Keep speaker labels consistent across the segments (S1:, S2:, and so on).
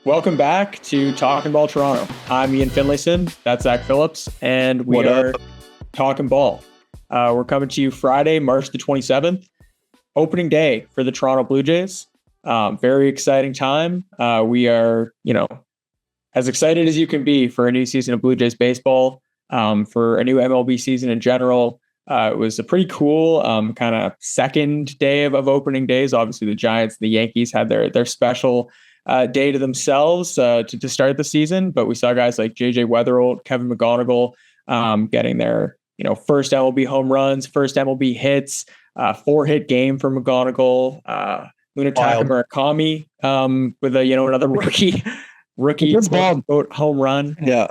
S1: Welcome back to Talking Ball Toronto. I'm Ian Finlayson. That's Zach Phillips, and we
S2: What
S1: are
S2: up?
S1: talking ball. We're coming to you Friday, March the 27th, opening day for the Toronto Blue Jays. Very exciting time. We are, as excited as you can be for a new season of Blue Jays baseball, for a new MLB season in general. It was a pretty cool kind of second day of opening days. Obviously, the Giants and the Yankees had their special day to themselves to start the season. But we saw guys like JJ Weatherholt, Kevin McGonigal getting their first MLB home runs, first MLB hits, 4-hit game for McGonigal. Munetaka Murakami with another rookie home run.
S2: Yeah.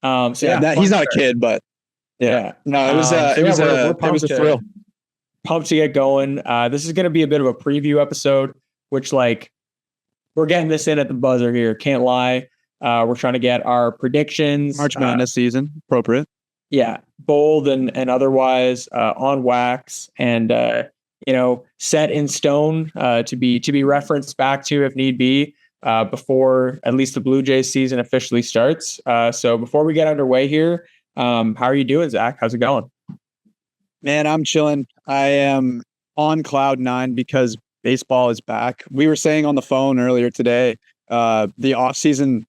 S2: He's not a kid, but yeah. No, it was a thrill.
S1: Pumped to get going. This is going to be a bit of a preview episode, which we're getting this in at the buzzer here. Can't lie. We're trying to get our predictions.
S2: March Madness season, appropriate.
S1: Yeah, bold and otherwise on wax and set in stone to be referenced back to if need be before at least the Blue Jays season officially starts. So before we get underway here, how are you doing, Zach? How's it going?
S2: Man, I'm chilling. I am on cloud nine because baseball is back. We were saying on the phone earlier today, the off season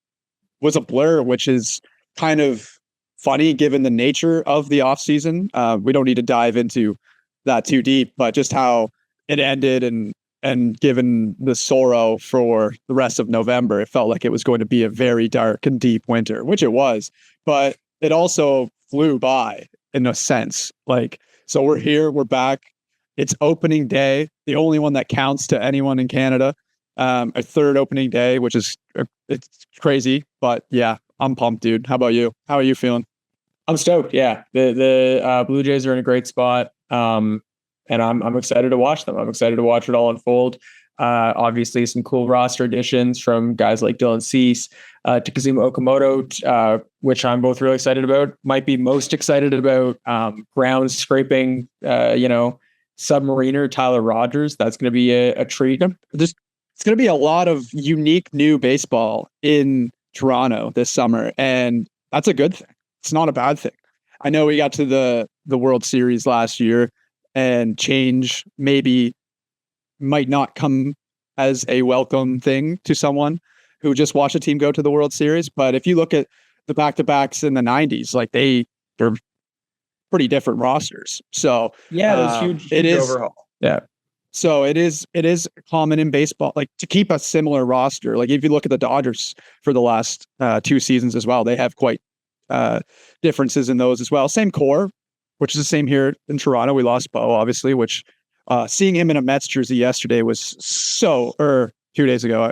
S2: was a blur, which is kind of funny given the nature of the off season. We don't need to dive into that too deep, but just how it ended and given the sorrow for the rest of November, it felt like it was going to be a very dark and deep winter, which it was, but it also flew by in a sense. So we're here, we're back. It's opening day, the only one that counts to anyone in Canada. A third opening day, which is it's crazy, but yeah, I'm pumped, dude. How about you? How are you feeling?
S1: I'm stoked. Yeah, the Blue Jays are in a great spot, and I'm excited to watch them. I'm excited to watch it all unfold. Obviously, some cool roster additions from guys like Dylan Cease, to Kazuma Okamoto, which I'm both really excited about. Might be most excited about ground scraping, submariner Tyler Rogers. That's going to be a treat.
S2: It's going to be a lot of unique new baseball in Toronto this summer, and that's a good thing. It's not a bad thing. I know we got to the World Series last year, and change maybe might not come as a welcome thing to someone who just watched a team go to the World Series. But if you look at the back-to-backs in the 90s, they're pretty different rosters. So
S1: yeah, it was huge overhaul.
S2: Yeah. So it is common in baseball, to keep a similar roster. If you look at the Dodgers for the last 2 seasons as well, they have quite differences in those as well. Same core, which is the same here in Toronto. We lost Bo, obviously, which seeing him in a Mets jersey yesterday was 2 days ago.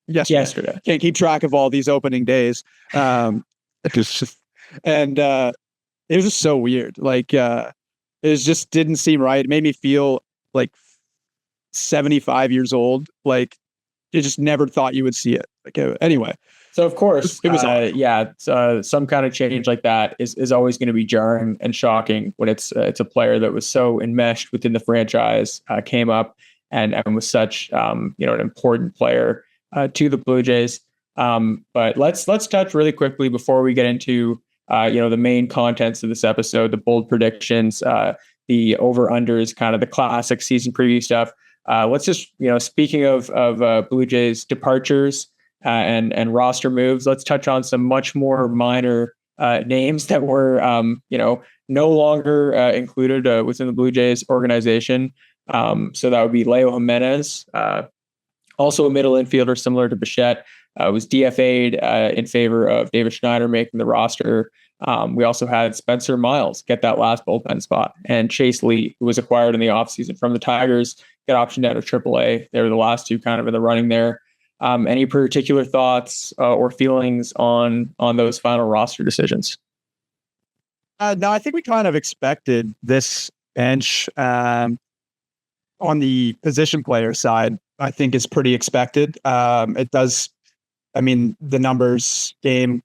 S2: Yesterday. Can't keep track of all these opening days. And it was just so weird. It just didn't seem right. It made me feel like 75 years old. You just never thought you would see it. Anyway.
S1: So of course, it was some kind of change like that is always going to be jarring and shocking when it's a player that was so enmeshed within the franchise, came up and was such an important player to the Blue Jays. But let's touch really quickly before we get into the main contents of this episode, the bold predictions, the over-unders, kind of the classic season preview stuff. Let's just, speaking of Blue Jays departures and roster moves, let's touch on some much more minor names that were, no longer included within the Blue Jays organization. So that would be Leo Jimenez, also a middle infielder similar to Bichette, was DFA'd in favor of David Schneider making the roster. We also had Spencer Miles get that last bullpen spot, and Chase Lee, who was acquired in the offseason from the Tigers, get optioned out of AAA. They were the last two kind of in the running there. Any particular thoughts or feelings on those final roster decisions?
S2: No, I think we kind of expected this bench on the position player side. I think is pretty expected. It does. I mean, the numbers game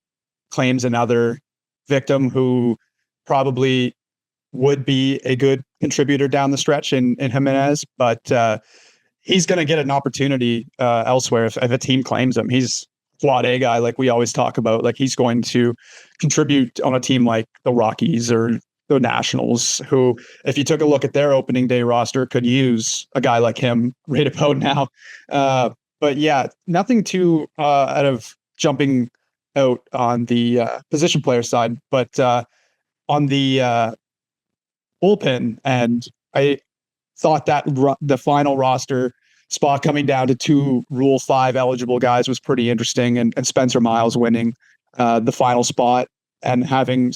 S2: claims another victim who probably would be a good contributor down the stretch in Jimenez, but he's going to get an opportunity elsewhere if a team claims him. He's quad A guy, like we always talk about. Like he's going to contribute on a team like the Rockies or the Nationals, who, if you took a look at their opening day roster, could use a guy like him right about now. But yeah, nothing too out of jumping out on the position player side, but on the bullpen, and I thought that the final roster spot coming down to 2 Rule 5 eligible guys was pretty interesting, and Spencer Miles winning the final spot and having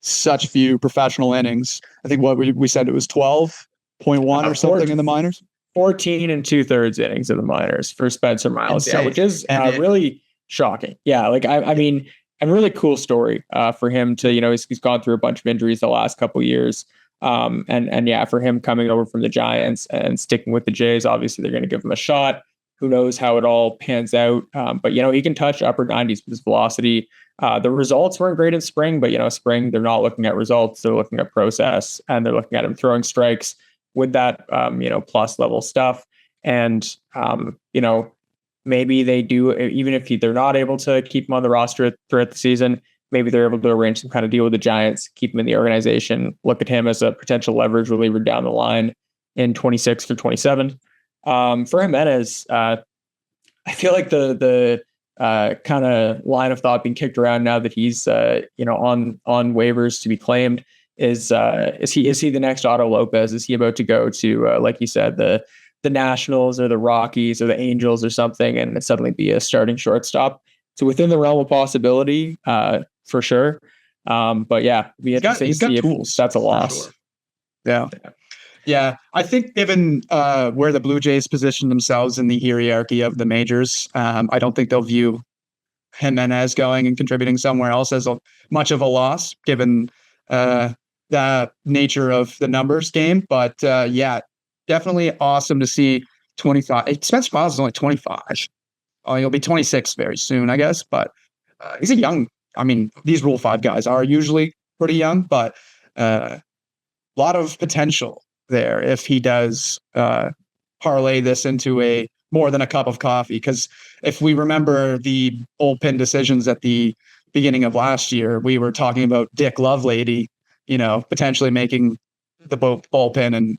S2: such few professional innings. I think what we said, it was 12.1 or something in the minors.
S1: 14 and 2/3 innings in the minors for Spencer Miles, which is really shocking. Yeah, like I mean, a really cool story for him to, he's gone through a bunch of injuries the last couple of years. And yeah, for him coming over from the Giants and sticking with the Jays, obviously they're going to give him a shot. Who knows how it all pans out? But he can touch upper 90s with his velocity. The results weren't great in spring, but spring, they're not looking at results. They're looking at process, and they're looking at him throwing strikes with that, plus level stuff. And, maybe they do, even if they're not able to keep him on the roster throughout the season, maybe they're able to arrange some kind of deal with the Giants, keep him in the organization, look at him as a potential leverage reliever down the line in 26 through 27. For Jimenez, I feel like the kind of line of thought being kicked around now that he's on waivers to be claimed is he the next Otto Lopez? Is he about to go to like you said, the Nationals or the Rockies or the Angels or something, and suddenly be a starting shortstop? So within the realm of possibility, for sure. But yeah, he's got tools. That's a loss.
S2: Sure. Yeah. I think given where the Blue Jays position themselves in the hierarchy of the majors, I don't think they'll view Jimenez going and contributing somewhere else as much of a loss, given the nature of the numbers game. But yeah, definitely awesome to see 25. Spencer Miles is only 25. He'll be 26 very soon, I guess. But he's a young. I mean, these Rule 5 guys are usually pretty young, but a lot of potential there if he does parlay this into a more than a cup of coffee. Because if we remember the bullpen decisions at the beginning of last year, we were talking about Dick Lovelady, potentially making the bullpen,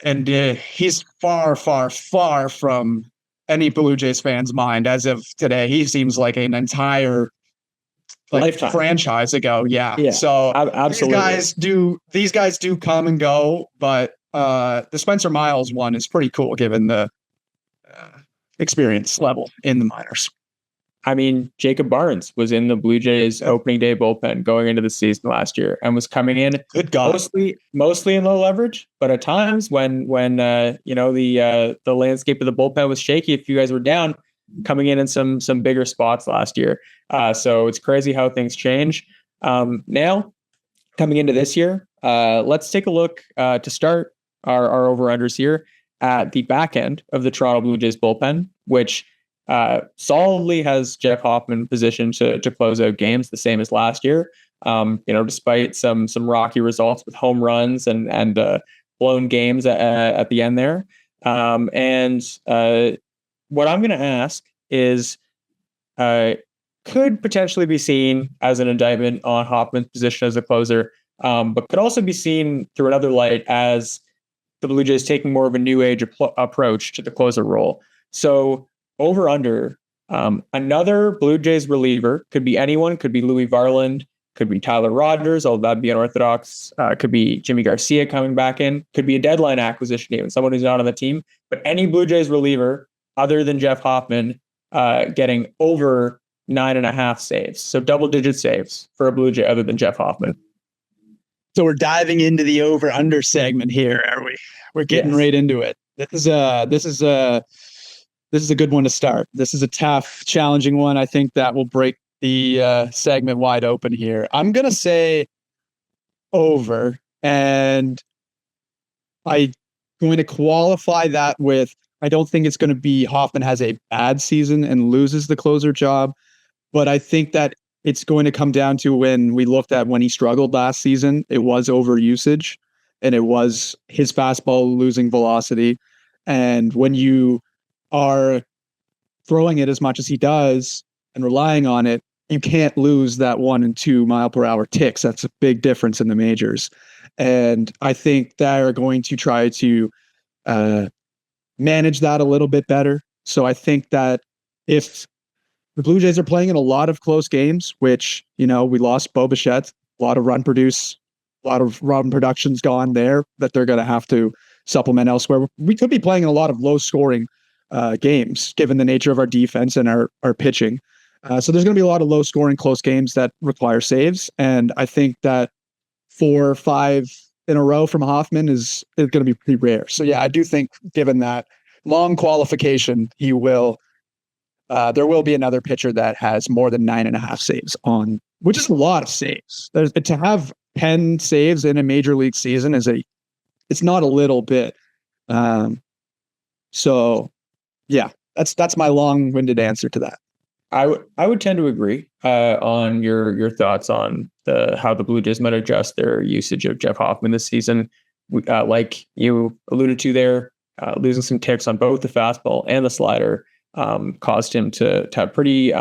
S2: and he's far, far, far from any Blue Jays fan's mind as of today. He seems like an entire
S1: lifetime
S2: franchise ago. Yeah. So
S1: absolutely,
S2: these guys do come and go, but the Spencer Miles one is pretty cool given the experience level in the minors.
S1: I mean, Jacob Barnes was in the Blue Jays opening day bullpen going into the season last year and was coming in mostly in low leverage, but at times when the landscape of the bullpen was shaky, if you guys were down, coming in some bigger spots last year. So it's crazy how things change. Now, coming into this year, let's take a look to start our over-unders here at the back end of the Toronto Blue Jays bullpen, which solidly has Jeff Hoffman positioned to close out games the same as last year. Despite some rocky results with home runs and blown games at the end there. What I'm going to ask is, could potentially be seen as an indictment on Hoffman's position as a closer, but could also be seen through another light as the Blue Jays taking more of a new age approach to the closer role. So over under, another Blue Jays reliever, could be anyone, could be Louis Varland, could be Tyler Rogers, although that'd be unorthodox, could be Jimmy Garcia coming back in, could be a deadline acquisition even, someone who's not on the team, but any Blue Jays reliever other than Jeff Hoffman getting over 9.5 saves. So double-digit saves for a Blue Jay other than Jeff Hoffman.
S2: So we're diving into the over-under segment here, are we? We're getting right into it. This is a good one to start. This is a tough, challenging one. I think that will break the segment wide open here. I'm going to say over, and I'm going to qualify that with, I don't think it's going to be Hoffman has a bad season and loses the closer job, but I think that it's going to come down to when we looked at when he struggled last season, it was over usage and it was his fastball losing velocity. And when you are throwing it as much as he does, and relying on it, you can't lose that 1 and 2 mile per hour ticks. That's a big difference in the majors. And I think they're going to try to manage that a little bit better. So I think that if the Blue Jays are playing in a lot of close games, which, we lost Bo Bichette, a lot of run production's gone there that they're going to have to supplement elsewhere. We could be playing in a lot of low scoring games, given the nature of our defense and our pitching. So there's going to be a lot of low scoring close games that require saves. And I think that 4 or 5 in a row from Hoffman is going to be pretty rare. So yeah, I do think given that long qualification, there will be another pitcher that has more than 9.5 saves on, which is a lot of saves. To have 10 saves in a major league season it's not a little bit. So yeah, that's my long-winded answer to that.
S1: I would tend to agree on your thoughts on how the Blue Jays might adjust their usage of Jeff Hoffman this season. Like you alluded to there, losing some ticks on both the fastball and the slider caused him to have pretty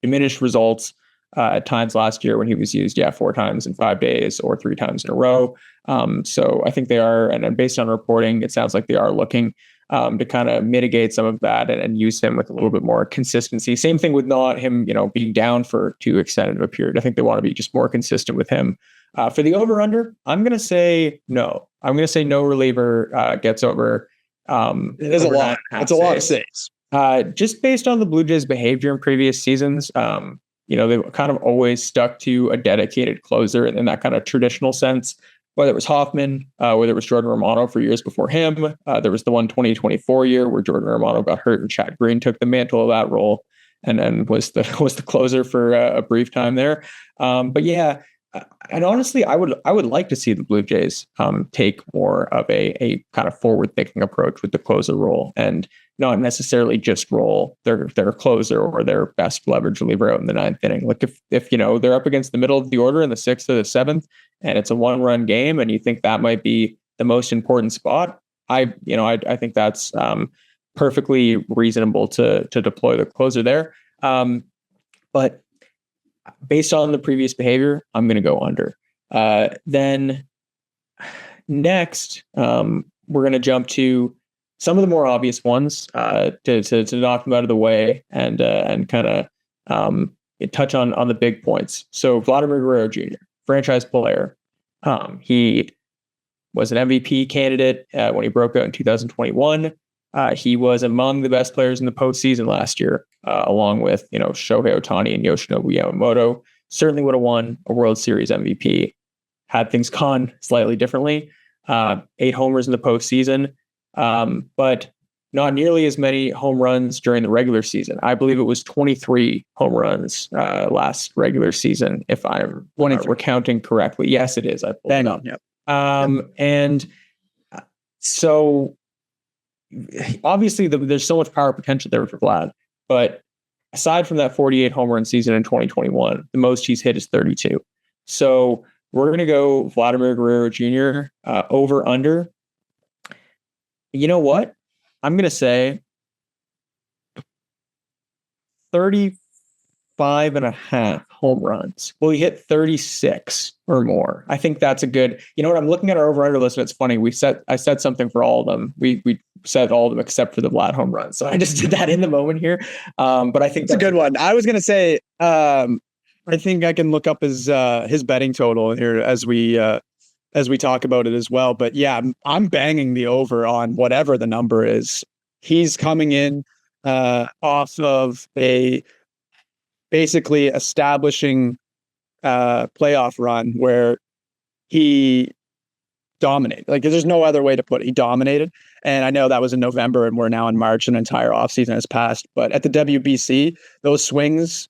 S1: diminished results at times last year when he was used 4 times in 5 days or 3 times in a row. So I think they are, and based on reporting, it sounds like they are looking to kind of mitigate some of that and use him with a little bit more consistency. Same thing with not him, being down for too extended of a period. I think they want to be just more consistent with him. For the over-under, I'm going to say no. I'm going to say no reliever gets over.
S2: It is a lot. It's a lot of saves.
S1: Just based on the Blue Jays' behavior in previous seasons, they've kind of always stuck to a dedicated closer in that kind of traditional sense. Whether it was Hoffman, whether it was Jordan Romano for years before him. There was the 2024 year where Jordan Romano got hurt and Chad Green took the mantle of that role and then was the closer for a brief time there. But yeah, and honestly, I would like to see the Blue Jays take more of a kind of forward-thinking approach with the closer role and not necessarily just roll their closer or their best leverage reliever out in the 9th inning. Like if they're up against the middle of the order in the 6th or the 7th, and it's a 1-run game, and you think that might be the most important spot, I think that's perfectly reasonable to deploy the closer there. But based on the previous behavior, I'm going to go under. Then next, we're going to jump to some of the more obvious ones to knock them out of the way and kind of touch on the big points. So Vladimir Guerrero Jr., franchise player. He was an MVP candidate when he broke out in 2021. He was among the best players in the postseason last year, along with Shohei Ohtani and Yoshinobu Yamamoto. Certainly would have won a World Series MVP had things gone slightly differently. 8 homers in the postseason. But not nearly as many home runs during the regular season. I believe it was 23 home runs last regular season, if I'm recounting correctly. Yes, it is. I pulled it up.
S2: Yep.
S1: And so obviously there's so much power potential there for Vlad, but aside from that 48 home run season in 2021, the most he's hit is 32. So we're going to go Vladimir Guerrero Jr. Over under. You know what? I'm going to say 35.5 home runs. Well, he hit 36 or more. I think that's a good, what, I'm looking at our over-under list and it's funny. I said something for all of them. We said all of them except for the Vlad home run. So I just did that in the moment here. But I think
S2: that's a good one. I was going to say, I think I can look up his betting total here as we talk about it as well. But yeah, I'm banging the over on whatever the number is. He's coming in off of basically establishing playoff run where he dominated. Like there's no other way to put it. He dominated. And I know that was in November and we're now in March, an entire offseason has passed. But at the WBC, those swings,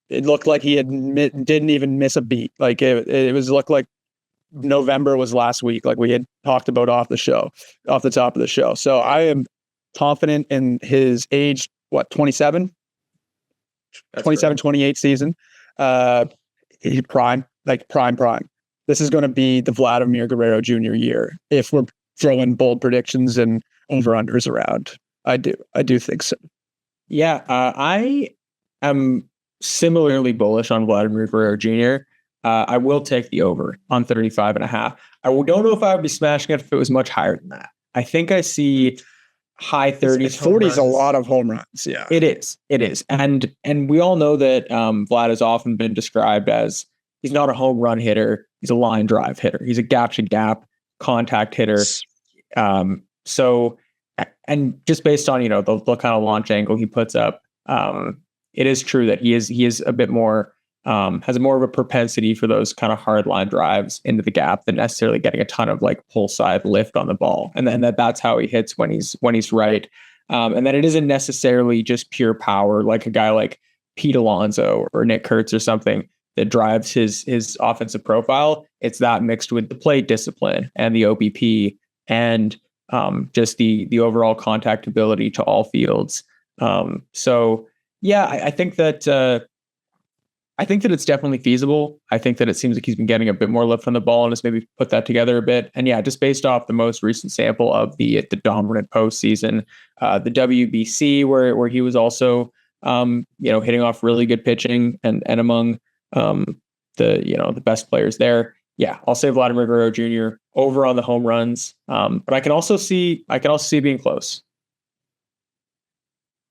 S2: it looked like he didn't even miss a beat. Like it looked like November was last week, like we had talked about off the top of the show. So I am confident in his age, 27, 28 season. He's prime. This is going to be the Vladimir Guerrero Jr. year. If we're throwing bold predictions and over-unders around, I do think so.
S1: Yeah. I am similarly bullish on Vladimir Guerrero Jr. I will take the over on 35.5. I don't know if I would be smashing it if it was much higher than that. I think I see high 30s.
S2: 40 is a lot of home runs. Yeah,
S1: it is. It is. And we all know that Vlad has often been described as he's not a home run hitter. He's a line drive hitter. He's a gap to gap contact hitter. So, and just based on, the kind of launch angle he puts up, it is true that he is a bit more, has more of a propensity for those kind of hard line drives into the gap than necessarily getting a ton of like pull side lift on the ball. And then that's how he hits when he's right. And then it isn't necessarily just pure power, like a guy like Pete Alonso or Nick Kurtz or something that drives his offensive profile. It's that mixed with the plate discipline and the OBP and just the overall contact ability to all fields. So yeah, I think that it's definitely feasible. I think that it seems like he's been getting a bit more lift on the ball and has maybe put that together a bit. And yeah, just based off the most recent sample of the dominant postseason, the WBC where he was also hitting off really good pitching and among the best players there. Yeah, I'll say Vladimir Guerrero Jr. over on the home runs. But I can also see being close.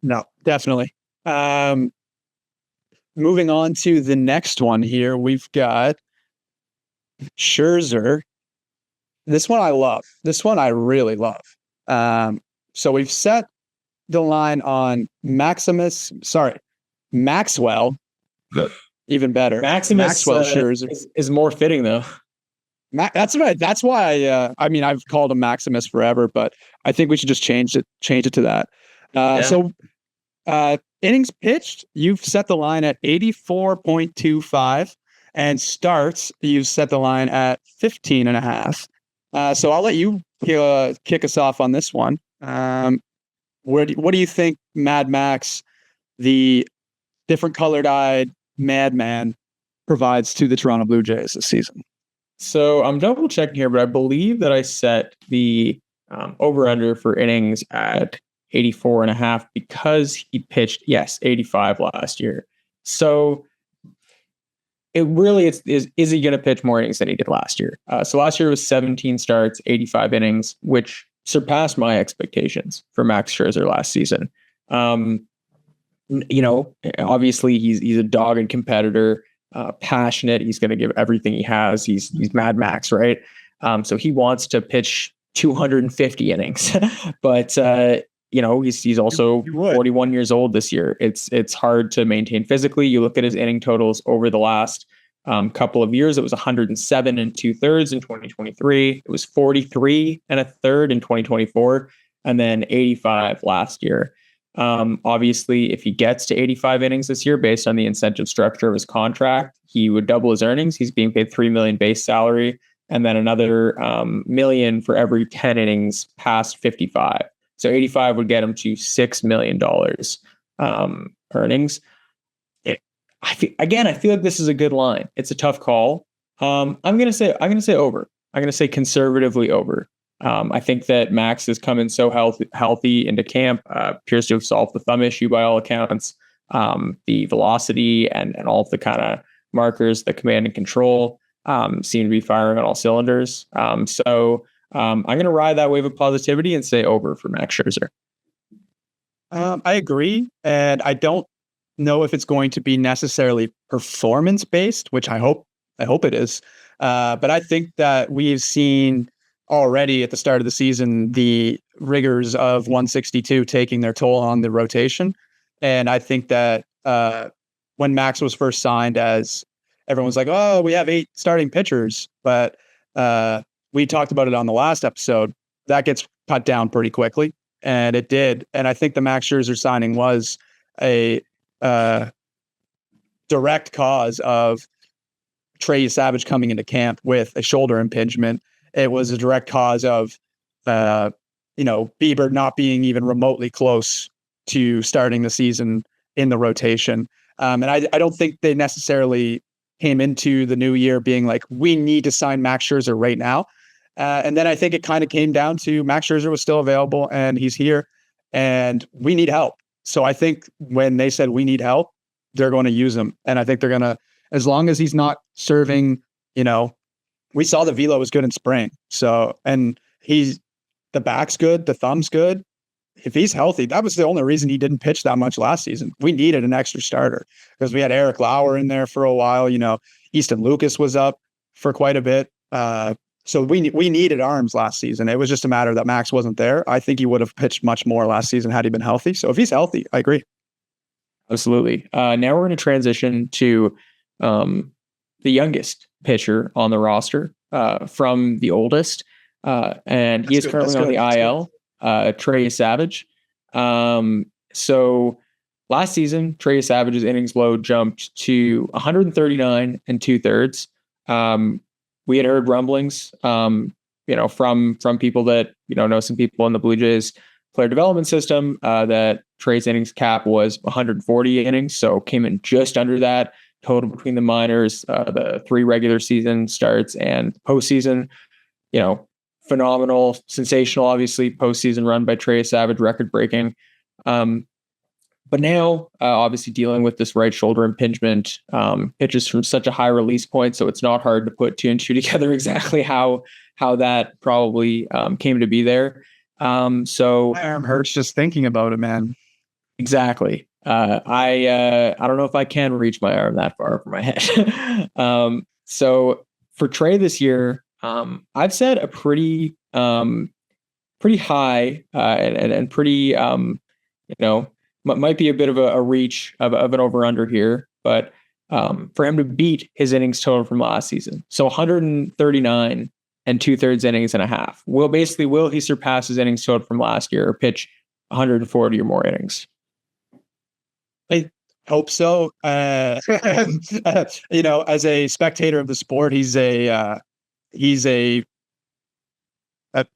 S2: No, definitely. Moving on to the next one here, we've got Scherzer. This one I love. This one I really love. So we've set the line on Maxwell. Even better.
S1: Maxwell Scherzer is more fitting though.
S2: That's right. That's why I've called him Maximus forever, but I think we should just change it to that. So innings pitched, you've set the line at 84.25, and starts, you've set the line at 15.5. So I'll let you kick us off on this one. What do you think Mad Max, the different colored-eyed madman, provides to the Toronto Blue Jays this season?
S1: So I'm double checking here, but I believe that I set the over-under for innings at 84.5 because he pitched 85 last year. So it really is he going to pitch more innings than he did last year? So last year was 17 starts, 85 innings, which surpassed my expectations for Max Scherzer last season. Obviously he's a dogged competitor, passionate. He's going to give everything he has. He's Mad Max, right? So he wants to pitch 250 innings, but he's also 41 years old this year. It's hard to maintain physically. You look at his inning totals over the last couple of years. It was 107 and 2/3 in 2023. It was 43 and 1/3 in 2024, and then 85 last year. Obviously, if he gets to 85 innings this year, based on the incentive structure of his contract, he would double his earnings. He's being paid $3 million base salary, and then another $1 million for every 10 innings past 55. So 85 would get him to $6 million earnings. I feel like this is a good line. It's a tough call. I'm gonna say over. I'm gonna say conservatively over. I think that Max has come in so healthy into camp. Appears to have solved the thumb issue by all accounts. The velocity and all of the kind of markers, the command and control seem to be firing on all cylinders. So I'm going to ride that wave of positivity and say over for Max Scherzer.
S2: I agree, and I don't know if it's going to be necessarily performance based, which I hope it is. But I think that we've seen already at the start of the season the rigors of 162 taking their toll on the rotation, and I think that when Max was first signed, as everyone's like, "Oh, we have 8 starting pitchers," but we talked about it on the last episode, that gets cut down pretty quickly, and it did. And I think the Max Scherzer signing was a direct cause of Trey Savage coming into camp with a shoulder impingement. It was a direct cause of, Bieber not being even remotely close to starting the season in the rotation. And I don't think they necessarily came into the new year being like, we need to sign Max Scherzer right now. And then I think it kind of came down to Max Scherzer was still available and he's here and we need help. So I think when they said we need help, they're going to use him. And I think they're going to, as long as he's not serving, we saw the velo was good in spring. So, and the back's good, the thumb's good. If he's healthy, that was the only reason he didn't pitch that much last season. We needed an extra starter because we had Eric Lauer in there for a while. Easton Lucas was up for quite a bit. So we needed arms last season. It was just a matter that Max wasn't there. I think he would have pitched much more last season had he been healthy. So if he's healthy, I agree.
S1: Absolutely. Now we're going to transition to the youngest pitcher on the roster from the oldest. And he is currently on the IL, Trey Savage. So last season, Trey Savage's innings load jumped to 139 and 2/3. We had heard rumblings, from people that, know some people in the Blue Jays player development system, that Trey's innings cap was 140 innings. So came in just under that total between the minors, the 3 regular season starts and postseason, phenomenal, sensational, obviously postseason run by Trey Savage, record breaking. But now, obviously dealing with this right shoulder impingement, pitches from such a high release point, so it's not hard to put 2 and 2 together exactly how that probably came to be there. So
S2: my arm hurts just thinking about it, man.
S1: Exactly. I don't know if I can reach my arm that far from my head. So for Trey this year, I've set a pretty high and pretty might be a bit of a reach of an over-under here, but for him to beat his innings total from last season, so 139 and 2/3 innings and a half, will he surpass his innings total from last year or pitch 140 or more innings?
S2: I hope so. As a spectator of the sport, he's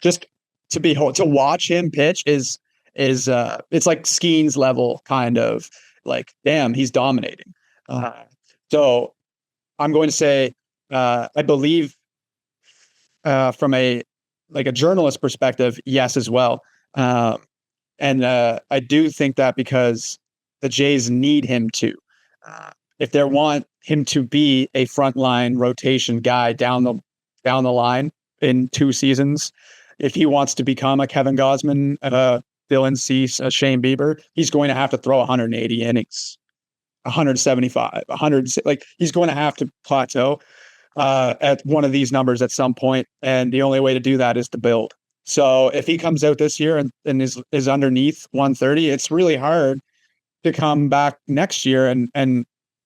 S2: just to watch him pitch is it's like Skeens level kind of like, damn, he's dominating. So I'm going to say, I believe, from a journalist perspective, yes, as well. And I do think that because the Jays need him to, if they want him to be a frontline rotation guy down the line in 2 seasons, if he wants to become a Kevin Gausman, Dylan Cease, Shane Bieber, he's going to have to throw 180 innings, 175, 100. He's going to have to plateau at one of these numbers at some point, and the only way to do that is to build. So if he comes out this year and is underneath 130, it's really hard to come back next year and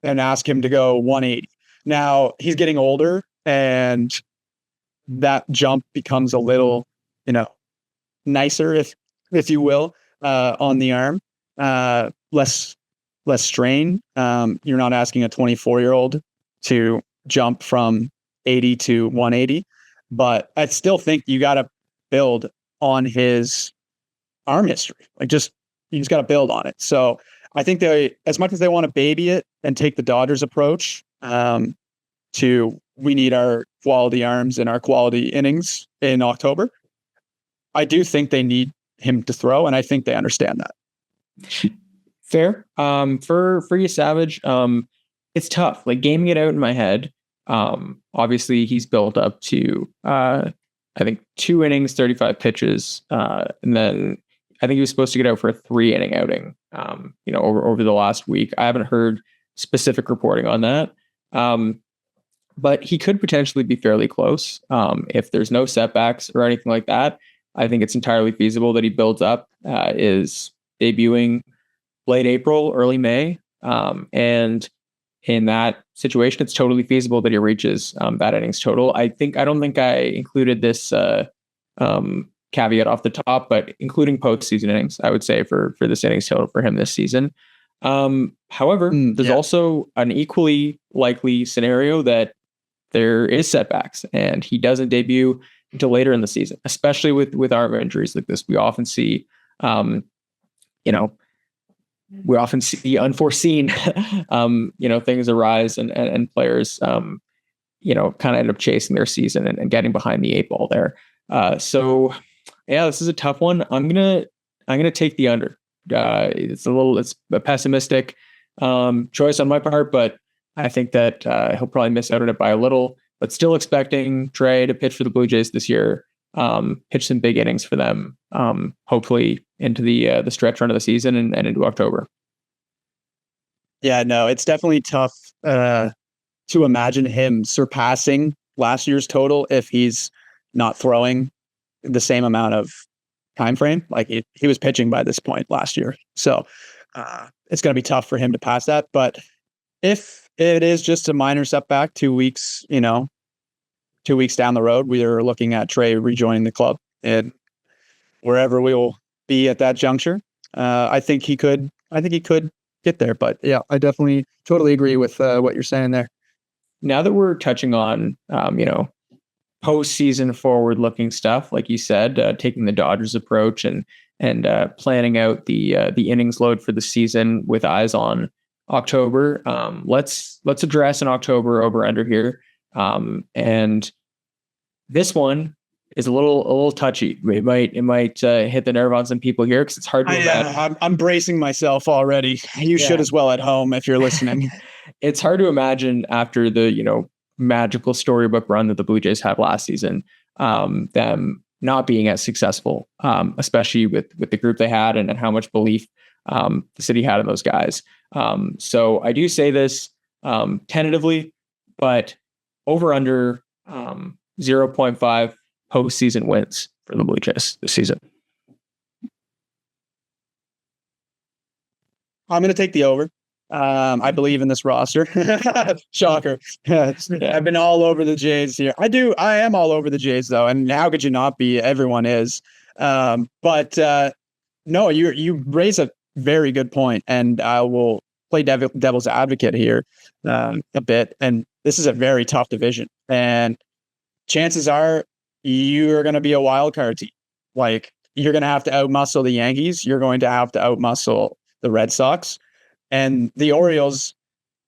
S2: ask him to go 180. Now he's getting older, and that jump becomes a little, nicer, if you will, on the arm, less strain. You're not asking a 24-year-old to jump from 80 to 180, but I still think you got to build on his arm history. You just got to build on it. So I think as much as they want to baby it and take the Dodgers approach, we need our quality arms and our quality innings in October, I do think they need him to throw, and I think they understand that.
S1: Fair. For you, Savage, it's tough. Gaming it out in my head. Obviously, he's built up to I think 2 innings, 35 pitches, and then I think he was supposed to get out for a 3-inning outing. Over the last week, I haven't heard specific reporting on that. But he could potentially be fairly close if there's no setbacks or anything like that. I think it's entirely feasible that he builds up, is debuting late April, early May. And in that situation, it's totally feasible that he reaches that innings total. I don't think I included this caveat off the top, but including postseason innings, I would say for this innings total for him this season. However, there's also an equally likely scenario that there is setbacks and he doesn't debut until later in the season, especially with arm injuries like this. We often see, we often see unforeseen, things arise and players, kind of end up chasing their season and getting behind the 8 ball there. So yeah, this is a tough one. I'm going to take the under. It's pessimistic. choice on my part, but I think that he'll probably miss out on it by a little. But still expecting Trey to pitch for the Blue Jays this year, pitch some big innings for them, hopefully into the stretch run of the season and into October.
S2: Yeah, no, it's definitely tough to imagine him surpassing last year's total if he's not throwing the same amount of time frame. Like he was pitching by this point last year. So it's going to be tough for him to pass that. But if it is just a minor setback, 2 weeks, 2 weeks down the road, we are looking at Trey rejoining the club, and wherever we will be at that juncture, I think he could get there. But yeah, I definitely totally agree with what you're saying there.
S1: Now that we're touching on, postseason forward-looking stuff, like you said, taking the Dodgers approach and planning out the innings load for the season with eyes on October. Let's address an October over under here, and this one is a little touchy. It might hit the nerve on some people here because it's hard to imagine.
S2: I'm bracing myself already. You should as well at home if you're listening.
S1: It's hard to imagine after the magical storybook run that the Blue Jays had last season, them not being as successful, especially with the group they had and how much belief the city had in those guys. So I do say this tentatively, but over under 0.5 postseason wins for the Blue Jays this season.
S2: I'm going to take the over. I believe in this roster. Shocker. I've been all over the Jays here. I am all over the Jays though. And how could you not be? Everyone is. But no, you raise a very good point, and I will play devil's advocate here a bit. And this is a very tough division, and chances are you're going to be a wild card team. Like, you're going to have to outmuscle the Yankees. You're going to have to outmuscle the Red Sox. And the Orioles,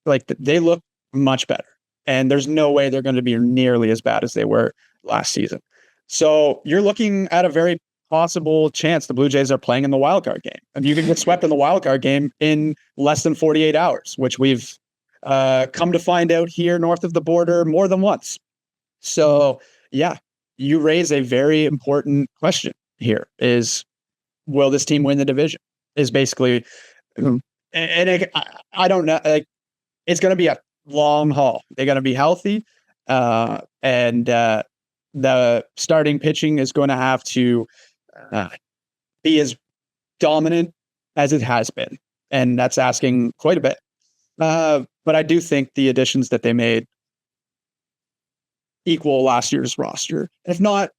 S2: like, they look much better. And there's no way they're going to be nearly as bad as they were last season. So you're looking at a very possible chance the Blue Jays are playing in the wild card game. And you can get swept in the wild card game in less than 48 hours, which we've come to find out here north of the border more than once. So, yeah, you raise a very important question here is, will this team win the division? Is basically, I don't know. Like, it's going to be a long haul. They're going to be healthy. And the starting pitching is going to have to be as dominant as it has been. And that's asking quite a bit. But I do think the additions that they made equal last year's roster. If not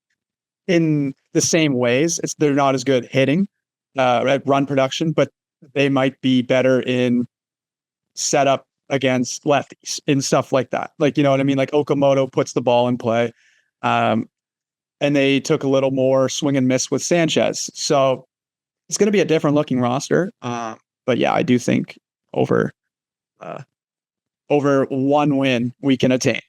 S2: in the same ways, they're not as good hitting, at run production, but they might be better in setup against lefties and stuff like that. Like, you know what I mean? Like, Okamoto puts the ball in play. And they took a little more swing and miss with Sanchez. So it's going to be a different looking roster. But yeah, I do think over one win we can attain.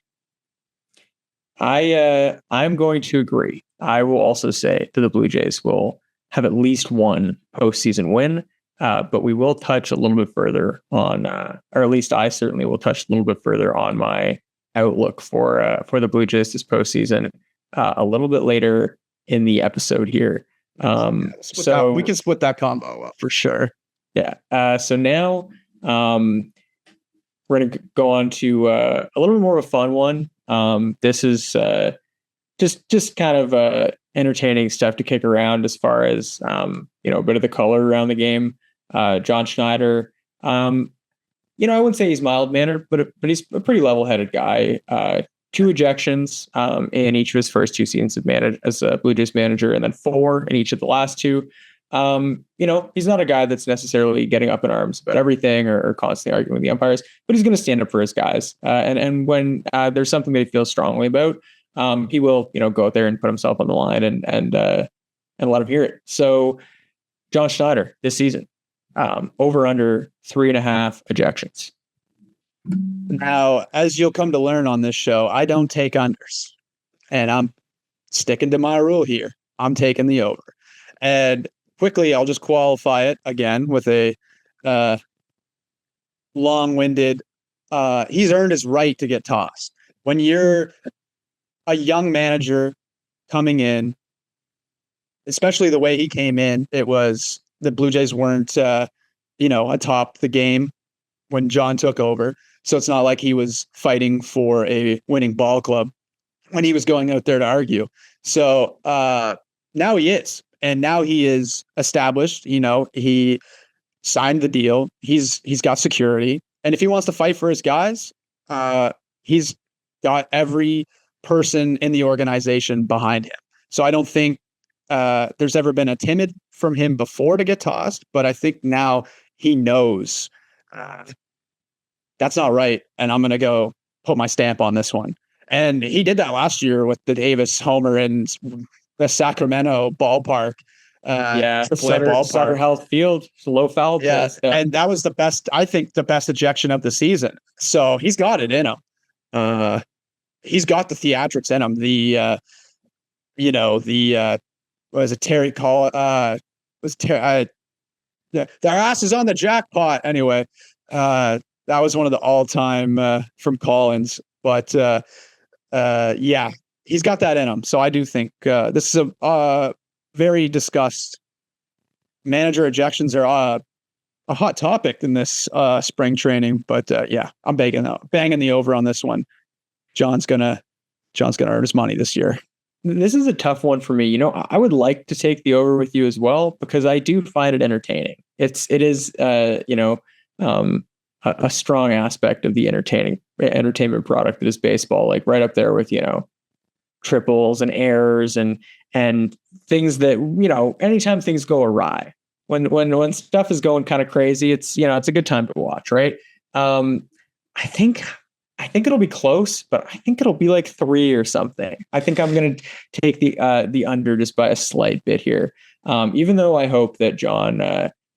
S1: I'm going to agree. I will also say that the Blue Jays will have at least one postseason win, but we will touch a little bit further on, or at least I certainly will touch a little bit further on my outlook for the Blue Jays this postseason a little bit later in the episode here. So
S2: we can split that combo up for sure.
S1: Yeah. So now we're going to go on to a little bit more of a fun one. This is just kind of entertaining stuff to kick around as far as a bit of the color around the game. John Schneider, I wouldn't say he's mild-mannered, but he's a pretty level-headed guy. 2 ejections in each of his first 2 seasons of as a Blue Jays manager, and then 4 in each of the last 2. He's not a guy that's necessarily getting up in arms about everything or constantly arguing with the umpires, but he's going to stand up for his guys. And when there's something that he feels strongly about, he will, go out there and put himself on the line and let him hear it. So John Schneider this season, over under 3.5 ejections.
S2: Now, as you'll come to learn on this show, I don't take unders, and I'm sticking to my rule here. I'm taking the over. And quickly, I'll just qualify it again with a long-winded. He's earned his right to get tossed. When you're a young manager coming in, especially the way he came in, it was the Blue Jays weren't, atop the game when John took over. So it's not like he was fighting for a winning ball club when he was going out there to argue. So now he is. And now he is established. He signed the deal. He's got security. And if he wants to fight for his guys, he's got every person in the organization behind him. So I don't think there's ever been a timid from him before to get tossed, but I think now he knows that's not right, and I'm going to go put my stamp on this one. And he did that last year with the Davis homer in the Sacramento ballpark.
S1: Sutter Health Field, low foul.
S2: Yeah, and that was the best ejection of the season. So he's got it in him. He's got the theatrics in him. What is it? Terry Call their ass is on the jackpot. Anyway, that was one of the all-time from Collins. But yeah, he's got that in him. So I do think this is a very discussed. Manager ejections are a hot topic in this spring training. But yeah, I'm banging the over on this one. John's gonna earn his money this year.
S1: This is a tough one for me. I would like to take the over with you as well, because I do find it entertaining. It is a strong aspect of the entertainment product that is baseball, like right up there with, triples and errors and things that, anytime things go awry, when stuff is going kind of crazy, it's a good time to watch. Right. I think it'll be close, but I think it'll be like 3 or something. I think I'm going to take the under just by a slight bit here. Even though I hope that John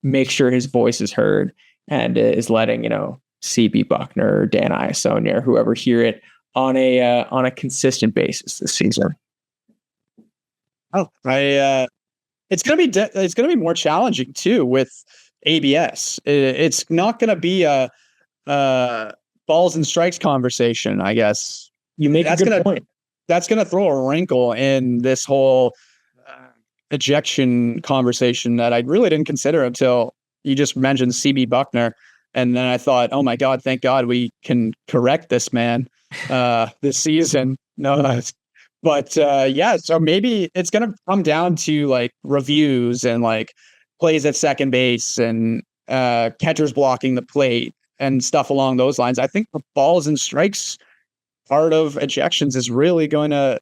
S1: makes sure his voice is heard and is letting, CB Buckner or Dan Iasonia or whoever hear it on a consistent basis this season.
S2: Oh, it's going to be more challenging too with ABS. It's not going to be a balls and strikes conversation, I guess.
S1: You make a good point.
S2: That's going to throw a wrinkle in this whole ejection conversation that I really didn't consider until you just mentioned CB Buckner. And then I thought, oh my God, thank God we can correct this man this season. No, but yeah, so maybe it's going to come down to like reviews and like plays at second base and catchers blocking the plate and stuff along those lines. I think the balls and strikes part of ejections is really going to,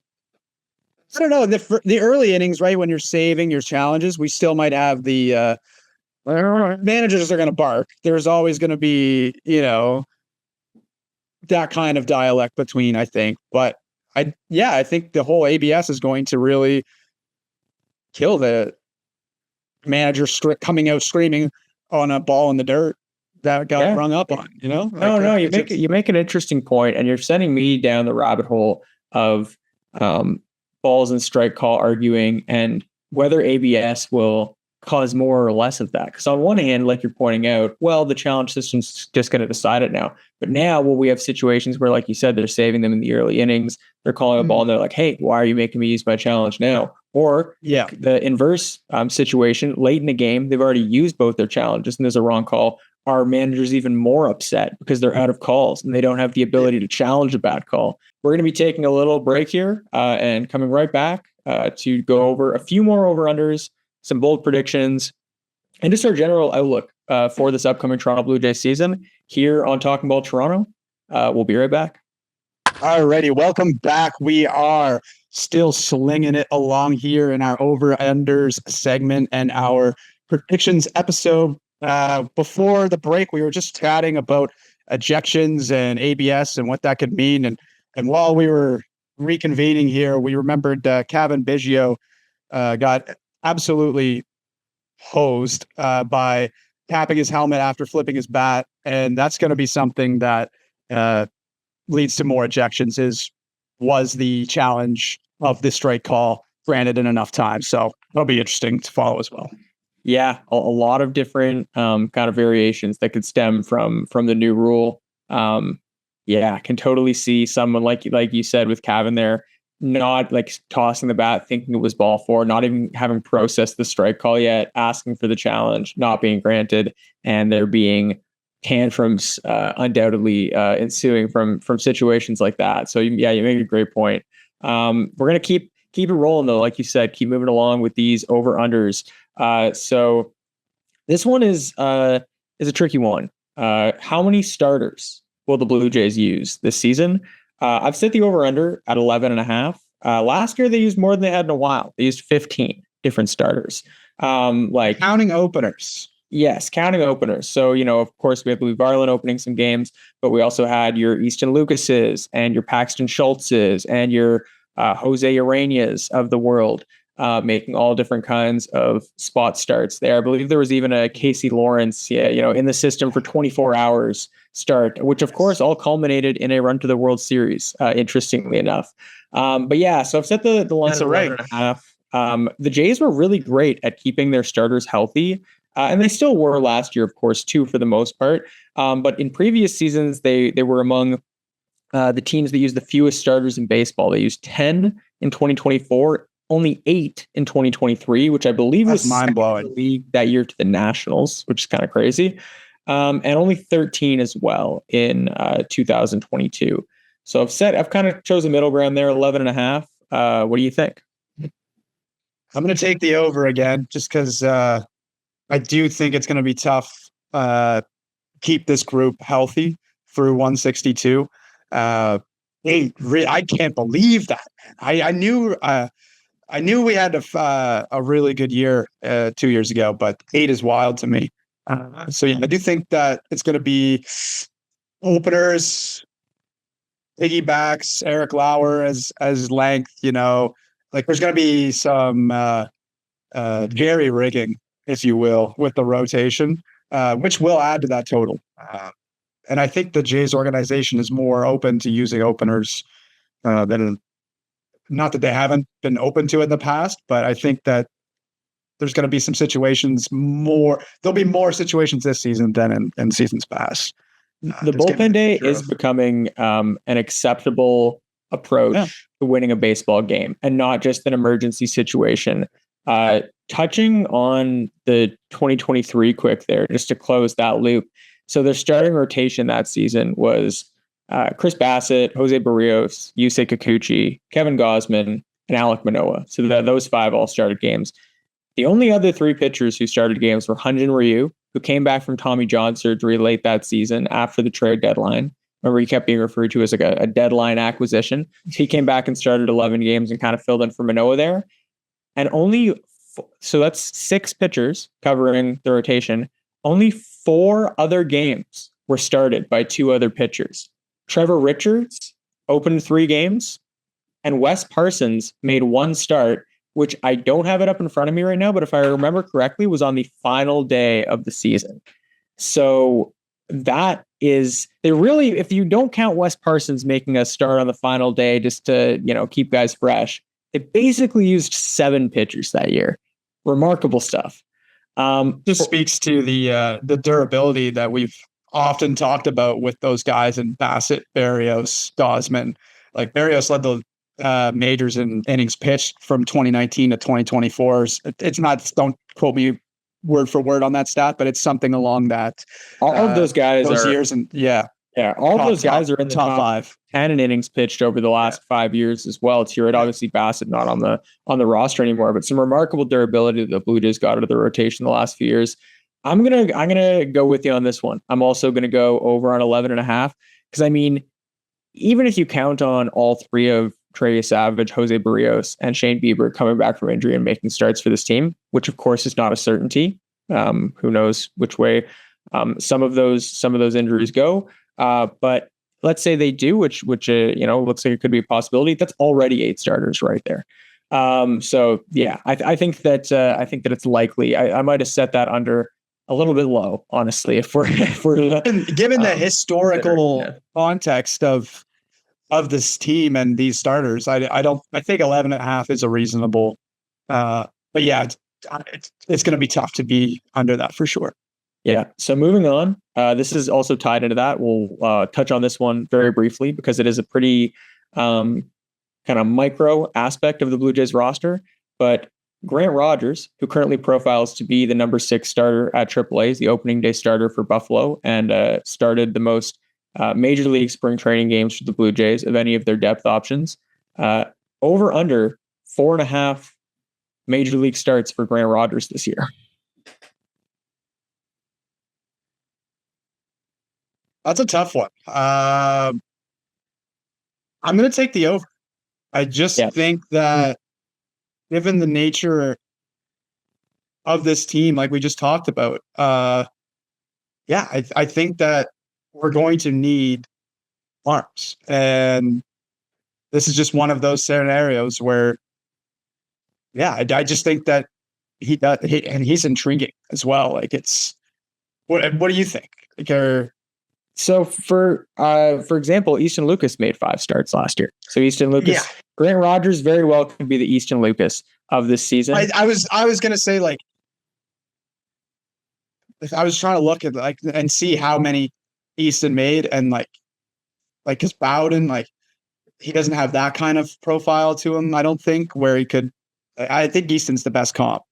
S2: I don't know, the early innings, right? When you're saving your challenges, we still might have the managers are going to bark. There's always going to be, that kind of dialect between, I think. But I think the whole ABS is going to really kill the manager coming out screaming on a ball in the dirt that got rung up on,
S1: No, you make an interesting point, and you're sending me down the rabbit hole of balls and strike call arguing and whether ABS will cause more or less of that. Because on one hand, like you're pointing out, well, the challenge system's just going to decide it now. But now, we have situations where, like you said, they're saving them in the early innings. They're calling a ball and they're like, hey, why are you making me use my challenge now? Or the inverse situation, late in the game, they've already used both their challenges and there's a wrong call. Our manager's even more upset because they're out of calls and they don't have the ability to challenge a bad call. We're going to be taking a little break here and coming right back to go over a few more over-unders, some bold predictions, and just our general outlook for this upcoming Toronto Blue Jays season here on Talking Ball Toronto. We'll be right back.
S2: Alrighty, welcome back. We are still slinging it along here in our over-unders segment and our predictions episode. Before the break, we were just chatting about ejections and ABS and what that could mean. And while we were reconvening here, we remembered Kevin Biggio got absolutely hosed by tapping his helmet after flipping his bat. And that's going to be something that leads to more ejections. Was the challenge of the strike call granted in enough time? So it'll be interesting to follow as well.
S1: Yeah, a lot of different kind of variations that could stem from the new rule. Yeah, I can totally see someone like you said with Cavan there, not like tossing the bat, thinking it was ball four, not even having processed the strike call yet, asking for the challenge, not being granted, and there being tantrums undoubtedly ensuing from situations like that. So yeah, you make a great point. We're gonna keep it rolling though, like you said, keep moving along with these over unders. So this one is a tricky one. How many starters will the Blue Jays use this season? I've set the over under at 11 and a half. Last year they used more than they had in a while. They used 15 different starters. Like
S2: counting openers.
S1: Yes, counting openers. So, of course, we have Louis Varland opening some games, but we also had your Easton Lucases and your Paxton Schultzes and your Jose Ureñas of the world, making all different kinds of spot starts there. I believe there was even a Casey Lawrence, in the system for 24 hours start, which of course all culminated in a run to the World Series, interestingly enough. But yeah, so I've set the line at 11.5. The Jays were really great at keeping their starters healthy. And they still were last year, of course, too, for the most part. But in previous seasons, they were among the teams that used the fewest starters in baseball. They used 10 in 2024, only 8 in 2023, which I believe was
S2: mind-blowing
S1: league that year to the Nationals, which is kind of crazy. And only 13 as well in 2022. So I've kind of chosen middle ground there, 11 and a half. What do you think?
S2: I'm going to take the over again, just because I do think it's going to be tough keep this group healthy through 162. I can't believe that. I knew we had a really good year 2 years ago, but 8 is wild to me. So yeah, I do think that it's going to be openers, piggybacks, Eric Lauer as length. Like there's going to be some jerry rigging, if you will, with the rotation, which will add to that total. And I think the Jays organization is more open to using openers than, not that they haven't been open to it in the past, but I think that there's going to be some situations there'll be more situations this season than in seasons past.
S1: The bullpen day is becoming an acceptable approach to winning a baseball game and not just an emergency situation. Touching on the 2023 quick there, just to close that loop. So their starting rotation that season was Chris Bassett, Jose Barrios, Yusei Kikuchi, Kevin Gausman, and Alek Manoah. So those 5 all started games. The only other 3 pitchers who started games were Hyun-Jin Ryu, who came back from Tommy John surgery late that season after the trade deadline. Remember, he kept being referred to as like a deadline acquisition. He came back and started 11 games and kind of filled in for Manoah there. And so that's 6 pitchers covering the rotation. Only 4 other games were started by 2 other pitchers. Trevor Richards opened 3 games, and Wes Parsons made 1 start, which I don't have it up in front of me right now, but if I remember correctly, was on the final day of the season. So that is, if you don't count Wes Parsons making a start on the final day just to, keep guys fresh, they basically used 7 pitchers that year. Remarkable stuff.
S2: Just speaks to the durability that we've often talked about with those guys in Bassett, Barrios, Gausman. Like Barrios led the majors in innings pitched from 2019 to 2024. It's not, don't quote me word for word on that stat, but it's something along that.
S1: All of those guys
S2: those years, and
S1: all of those guys are in the top
S2: 5
S1: 10 in innings pitched over the last 5 years as well. It's here. Obviously Bassett not on the roster anymore, but some remarkable durability that the Blue Jays got out of the rotation the last few years. I'm gonna go with you on this one. I'm also gonna go over on 11 and a half, because I mean, even if you count on all 3 of Trey Savage, Jose Barrios, and Shane Bieber coming back from injury and making starts for this team, which of course is not a certainty. Who knows which way some of those injuries go. But let's say they do, which looks like it could be a possibility. That's already 8 starters right there. So yeah, I think that it's likely. I might have set that under a little bit low, honestly, if we're
S2: given the historical context of this team and these starters. I think 11 and a half is a reasonable. But yeah, it's going to be tough to be under that for sure.
S1: Yeah. So moving on, this is also tied into that. We'll touch on this one very briefly because it is a pretty kind of micro aspect of the Blue Jays roster. But Grant Rogers, who currently profiles to be the number 6 starter at AAA, is the opening day starter for Buffalo and started the most major league spring training games for the Blue Jays of any of their depth options. Over under 4.5 major league starts for Grant Rogers this year.
S2: That's a tough one. I'm going to take the over. I just think that given the nature of this team, like we just talked about, I think that we're going to need arms. And this is just one of those scenarios where, I just think that he does, and he's intriguing as well. Like what do you think?
S1: So for example, Easton Lucas made 5 starts last year. So Easton Lucas, Grant Rogers very well could be the Easton Lucas of this season.
S2: I was going to say, like, I was trying to look at and see how many Easton made, and like his Bowden, like he doesn't have that kind of profile to him. I don't think where he could. I think Easton's the best comp.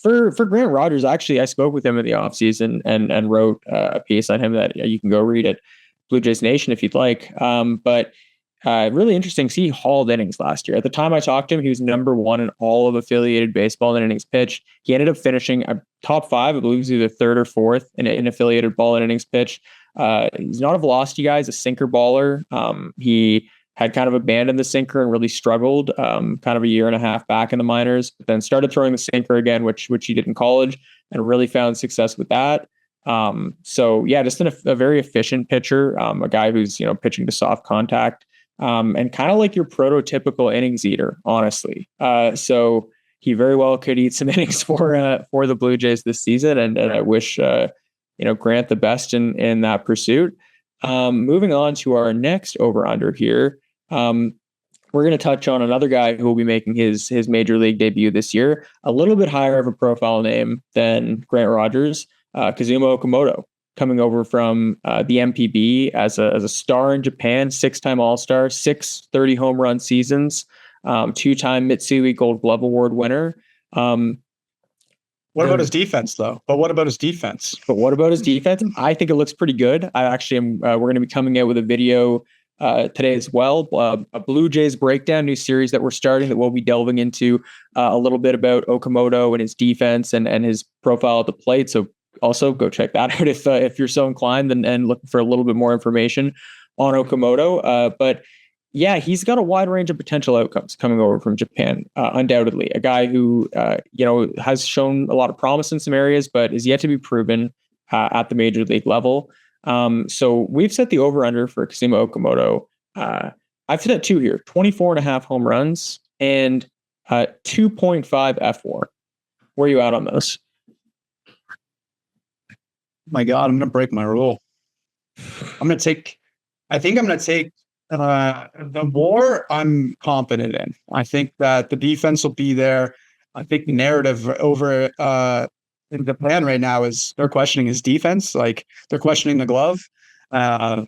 S1: For Grant Rogers, actually, I spoke with him in the offseason and wrote a piece on him that you can go read at Blue Jays Nation if you'd like. But really interesting. He hauled innings last year. At the time I talked to him, he was number 1 in all of affiliated baseball in innings pitched. He ended up finishing top 5, I believe, was either 3rd or 4th in affiliated ball in innings pitched. He's not a velocity guy; he's a sinker baller. He had kind of abandoned the sinker and really struggled kind of a year and a half back in the minors, but then started throwing the sinker again, which he did in college, and really found success with that. Just a very efficient pitcher, a guy who's, pitching to soft contact, and kind of like your prototypical innings eater, honestly. So he very well could eat some innings for the Blue Jays this season, and I wish Grant the best in that pursuit. Moving on to our next over-under here. We're going to touch on another guy who will be making his major league debut this year, a little bit higher of a profile name than Grant Rogers, Kazuma Okamoto, coming over from the MPB as a star in Japan, 6-time All-Star, 6 30 home run seasons, 2-time Mitsui Gold Glove Award winner.
S2: What about his defense, though? What about his defense?
S1: I think it looks pretty good. I actually am. We're going to be coming out with a video today as well. A Blue Jays breakdown, new series that we're starting that we'll be delving into a little bit about Okamoto and his defense and his profile at the plate. So also go check that out if you're so inclined and looking for a little bit more information on Okamoto. But yeah, he's got a wide range of potential outcomes coming over from Japan. Undoubtedly, a guy who has shown a lot of promise in some areas, but is yet to be proven at the major league level. So we've set the over/under for Kazuma Okamoto. I've set at 2 here, 24.5 home runs and 2.5 fWAR. Where are you at on those?
S2: My God, I'm going to break my rule. I'm going to take the WAR. I'm confident in. I think that the defense will be there. I think the narrative over in Japan right now is they're questioning his defense. Like they're questioning the glove,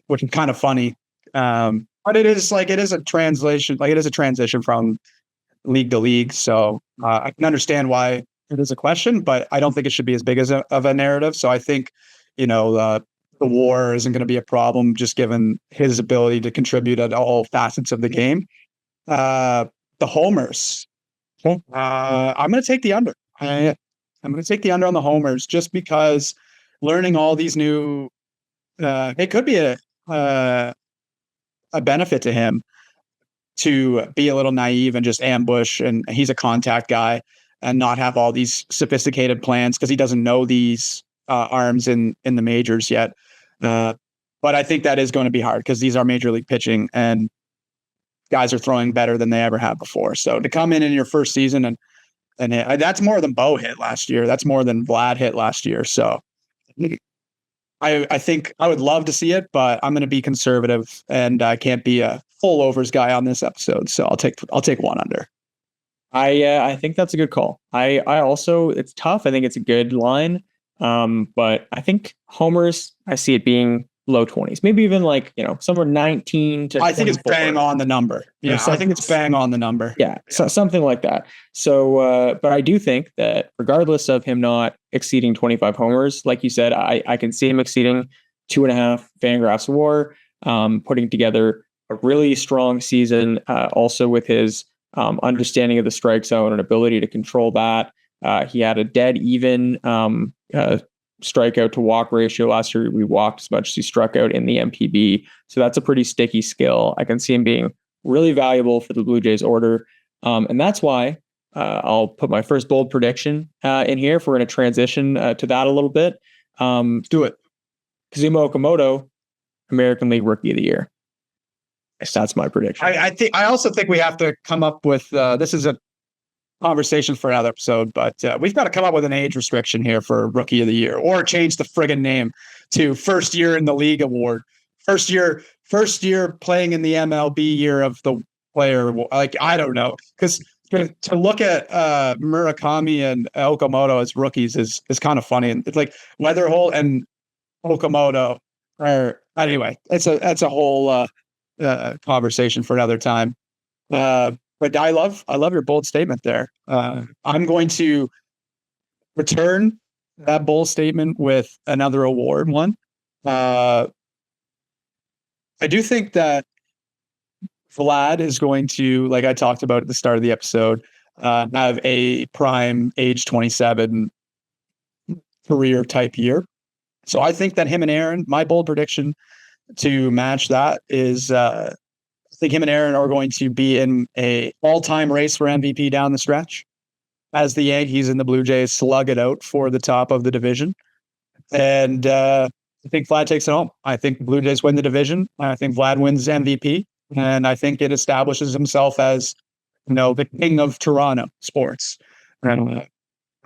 S2: which is kind of funny. But it is a translation. Like it is a transition from league to league. So I can understand why it is a question, but I don't think it should be as big of a narrative. So I think, the WAR isn't going to be a problem, just given his ability to contribute at all facets of the game. The homers, I'm going to take the under. I'm going to take the under on the homers, just because learning all these new, it could be a benefit to him to be a little naive and just ambush. And he's a contact guy and not have all these sophisticated plans because he doesn't know these arms in the majors yet. But I think that is going to be hard because these are major league pitching and guys are throwing better than they ever have before. So to come in your first season and hit, that's more than Bo hit last year. That's more than Vlad hit last year. So I think I would love to see it, but I'm going to be conservative and I can't be a full overs guy on this episode. So I'll take 1 under.
S1: I think that's a good call. I also, it's tough. I think it's a good line. But I think homers, I see it being low 20s, maybe even like, somewhere 19 to
S2: I think it's
S1: 24.
S2: bang on the number. Yeah, I think it's bang on the number.
S1: Yeah, so something like that. So, but I do think that regardless of him not exceeding 25 homers, like you said, I can see him exceeding 2.5 Fangraphs WAR, putting together a really strong season, also with his understanding of the strike zone and ability to control that. He had a dead even strikeout to walk ratio last year. We walked as much as he struck out in the MPB. So that's a pretty sticky skill. I can see him being really valuable for the Blue Jays order. And that's why I'll put my first bold prediction in here if we're going to transition to that a little bit.
S2: Do it.
S1: Kazuma Okamoto, American League Rookie of the Year. That's my prediction.
S2: I also think we have to come up with, this is a conversation for another episode, but we've got to come up with an age restriction here for Rookie of the Year, or change the friggin' name to First Year in the League Award. First year playing in the MLB year of the player. Like, I don't know, because to look at Murakami and Okamoto as rookies is kind of funny. And it's like Weatherholt and Okamoto are, anyway, that's a whole conversation for another time. But I love your bold statement there. I'm going to return that bold statement with another award one. I do think that Vlad is going to, like I talked about at the start of the episode, have a prime age 27 career type year. So I think that him and Aaron, my bold prediction to match that is, I think him and Aaron are going to be in a all-time race for MVP down the stretch, as the Yankees and the Blue Jays slug it out for the top of the division. And I think Vlad takes it home. I think the Blue Jays win the division. I think Vlad wins MVP. And I think it establishes himself as, the king of Toronto sports. And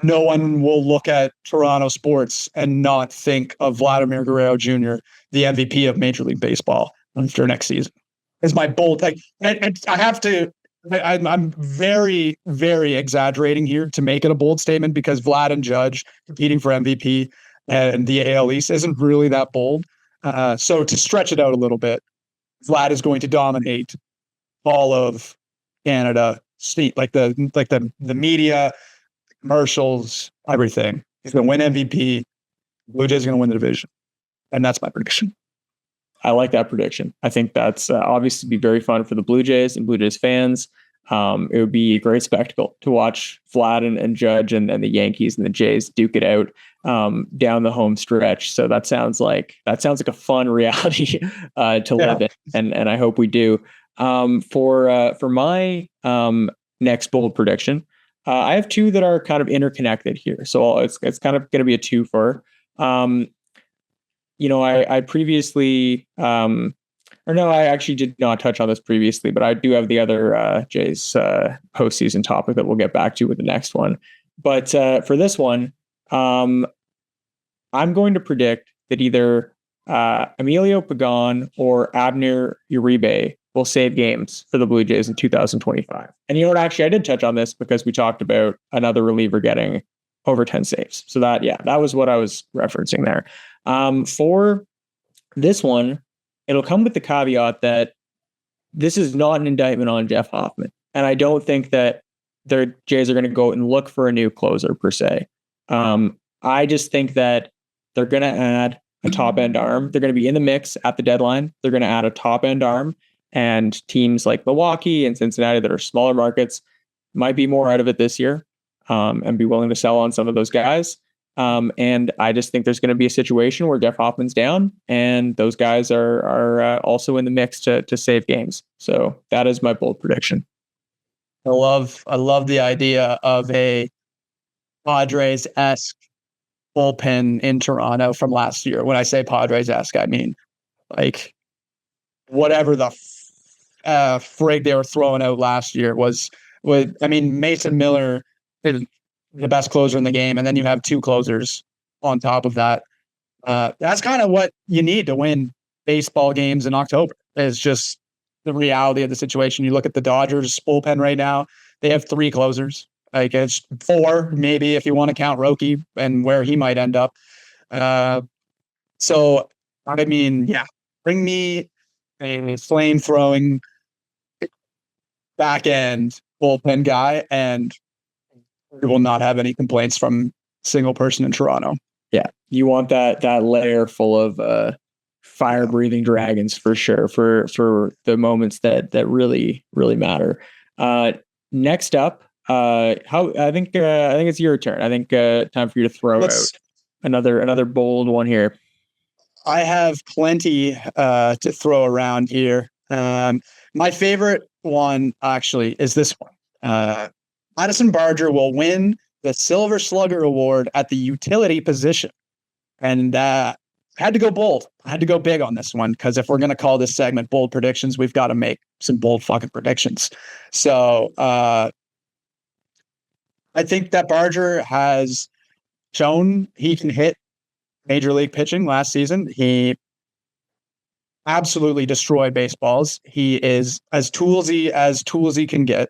S2: no one will look at Toronto sports and not think of Vladimir Guerrero Jr., the MVP of Major League Baseball, after next season. Is my bold take. And I have to, I'm very, very exaggerating here to make it a bold statement, because Vlad and Judge competing for MVP and the AL East isn't really that bold. So to stretch it out a little bit, Vlad is going to dominate all of Canada, like the media, commercials, everything. He's going to win MVP. Blue Jays are going to win the division. And that's my prediction.
S1: I like that prediction. I think that's obviously be very fun for the Blue Jays and Blue Jays fans. It would be a great spectacle to watch Vlad and Judge and the Yankees and the Jays duke it out down the home stretch. So that sounds like a fun reality to live in, and I hope we do. For my next bold prediction, I have two that are kind of interconnected here. So it's kind of going to be a twofer. I previously, I actually did not touch on this previously, but I do have the other Jays postseason topic that we'll get back to with the next one. But for this one, I'm going to predict that either Emilio Pagan or Abner Uribe will save games for the Blue Jays in 2025. And you know what? Actually, I did touch on this because we talked about another reliever getting over 10 saves. So that was what I was referencing there. For this one, it'll come with the caveat that this is not an indictment on Jeff Hoffman. And I don't think that the Jays are going to go and look for a new closer per se. I just think that they're going to add a top end arm. They're going to be in the mix at the deadline. They're going to add a top end arm, and teams like Milwaukee and Cincinnati that are smaller markets might be more out of it this year, and be willing to sell on some of those guys. And I just think there's going to be a situation where Jeff Hoffman's down and those guys are also in the mix to save games. So that is my bold prediction.
S2: I love the idea of a Padres-esque bullpen in Toronto from last year. When I say Padres-esque, I mean like whatever the frig they were throwing out last year was. Mason Miller is the best closer in the game, and then you have two closers on top of that. That's kind of what you need to win baseball games in October. It's just the reality of the situation. You look at the Dodgers bullpen right now. they have 3 closers. Like it's 4, maybe if you want to count Roki and where he might end up. So I mean, yeah, bring me a flame throwing back end bullpen guy, and we will not have any complaints from single person in Toronto.
S1: Yeah, you want that layer full of fire breathing dragons for sure for the moments that really matter. Next up, I think it's your turn. I think time for you to throw out another bold one here.
S2: I have plenty to throw around here. My favorite one actually is this one. Madison Barger will win the Silver Slugger Award at the utility position. And I had to go bold. I had to go big on this one because if we're going to call this segment bold predictions, we've got to make some bold fucking predictions. So I think that Barger has shown he can hit major league pitching last season. He absolutely destroyed baseballs. He is as toolsy can get.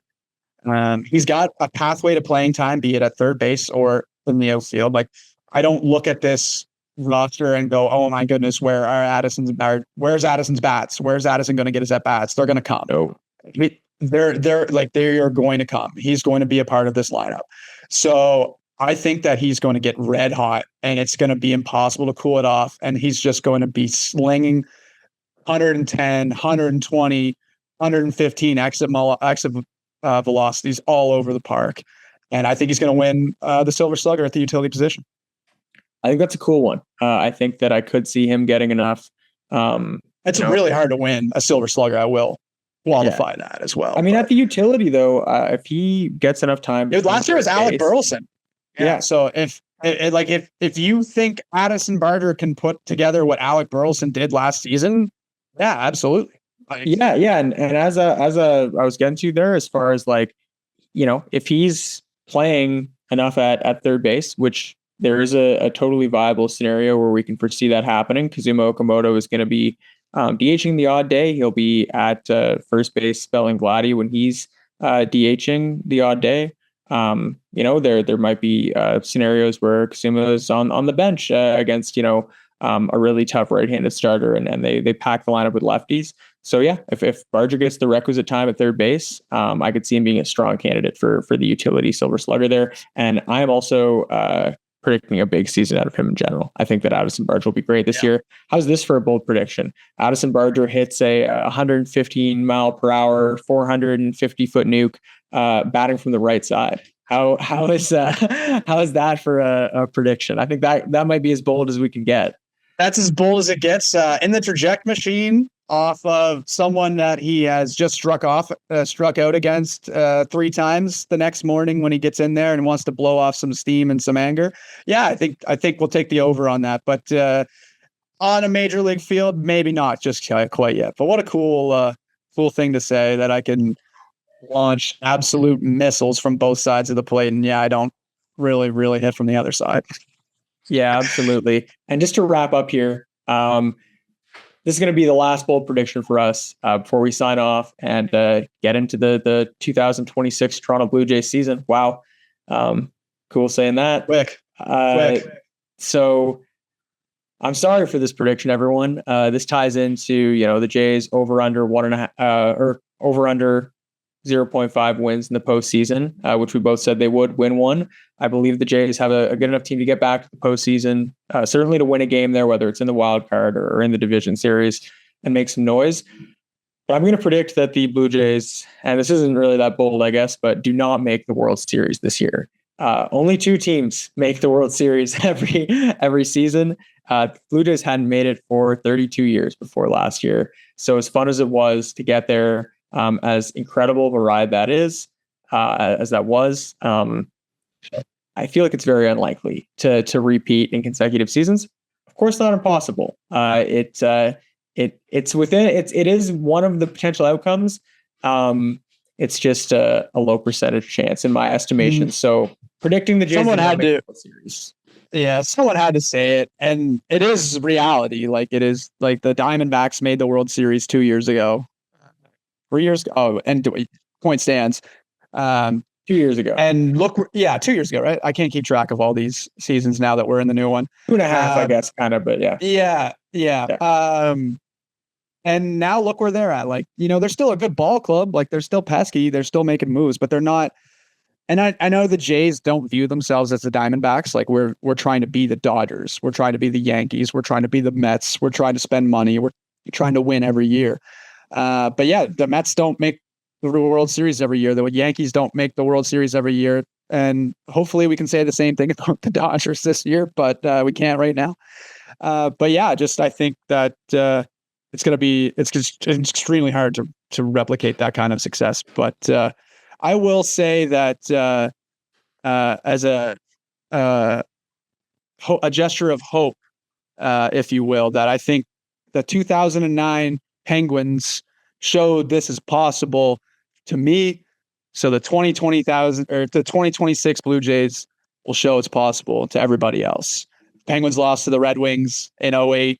S2: He's got a pathway to playing time, be it at third base or in the outfield. Like, I don't look at this roster and go, oh my goodness, where's Addison's bats? Where's Addison going to get his at bats? They're going to come.
S1: No.
S2: They are going to come. He's going to be a part of this lineup. So I think that he's going to get red hot and it's going to be impossible to cool it off. And he's just going to be slinging 110, 120, 115 exit velocities all over the park. And I think he's going to win the Silver Slugger at the utility position.
S1: I think that's a cool one. I think that I could see him getting enough.
S2: It's really hard to win a Silver Slugger. I will qualify that as well.
S1: I mean, at the utility though, if he gets enough time.
S2: Last year was Alec Burleson. Yeah. So if you think Addison Barger can put together what Alec Burleson did last season, yeah, absolutely.
S1: And as I was getting to there, as far as if he's playing enough at third base, which there is a totally viable scenario where we can foresee that happening. Kazuma Okamoto is going to be DHing the odd day. He'll be at first base spelling Vladdy when he's DHing the odd day. There might be scenarios where Kazuma is on the bench against a really tough right-handed starter, and they pack the lineup with lefties. So yeah, if Barger gets the requisite time at third base, I could see him being a strong candidate for the utility Silver Slugger there. And I am also predicting a big season out of him in general. I think that Addison Barger will be great this year. How's this for a bold prediction? Addison Barger hits a 115 mile per hour, 450 foot nuke, batting from the right side. How is that for a prediction? I think that might be as bold as we can get.
S2: That's as bold as it gets. In the traject machine, off of someone that he has just struck out against 3 times the next morning when he gets in there and wants to blow off some steam and some anger. Yeah, I think we'll take the over on that. But on a major league field, maybe not just quite yet. But what a cool thing to say, that I can launch absolute missiles from both sides of the plate. And yeah, I don't really hit from the other side.
S1: Yeah, absolutely. And just to wrap up here, this is going to be the last bold prediction for us before we sign off and get into the 2026 Toronto Blue Jays season. Wow. Cool saying that.
S2: Quick.
S1: So I'm sorry for this prediction, everyone. This ties into, the Jays over under 0.5 wins in the postseason, which we both said they would win one. I believe the Jays have a good enough team to get back to the postseason, certainly to win a game there, whether it's in the wild card or in the division series, and make some noise. But I'm going to predict that the Blue Jays, and this isn't really that bold, I guess, but do not make the World Series this year. Only 2 teams make the World Series every season. Blue Jays hadn't made it for 32 years before last year. So as fun as it was to get there, as incredible of a ride that is, as that was, I feel like it's very unlikely to repeat in consecutive seasons. Of course, not impossible. It is one of the potential outcomes. It's just a low percentage chance in my estimation. So predicting the Jays,
S2: someone had to
S1: series.
S2: Yeah, someone had to say it, and it is reality. Like, it is like the Diamondbacks made the World Series 2 years ago. 3 years ago. Oh, and point stands.
S1: 2 years ago.
S2: And look, 2 years ago, right? I can't keep track of all these seasons now that we're in the new one.
S1: 2.5, I guess, kind of, but yeah.
S2: Yeah. And now look where they're at. Like, they're still a good ball club. Like, they're still pesky. They're still making moves, but they're not. And I know the Jays don't view themselves as the Diamondbacks. Like, we're trying to be the Dodgers. We're trying to be the Yankees. We're trying to be the Mets. We're trying to spend money. We're trying to win every year. But yeah, the Mets don't make the World Series every year. The Yankees don't make the World Series every year. And hopefully we can say the same thing about the Dodgers this year, but we can't right now. But yeah, I think that it's extremely hard to replicate that kind of success. But I will say that as a gesture of hope, if you will, that I think the 2009 Penguins showed this is possible to me. So the 2026 Blue Jays will show it's possible to everybody else. Penguins lost to the Red Wings in 2008,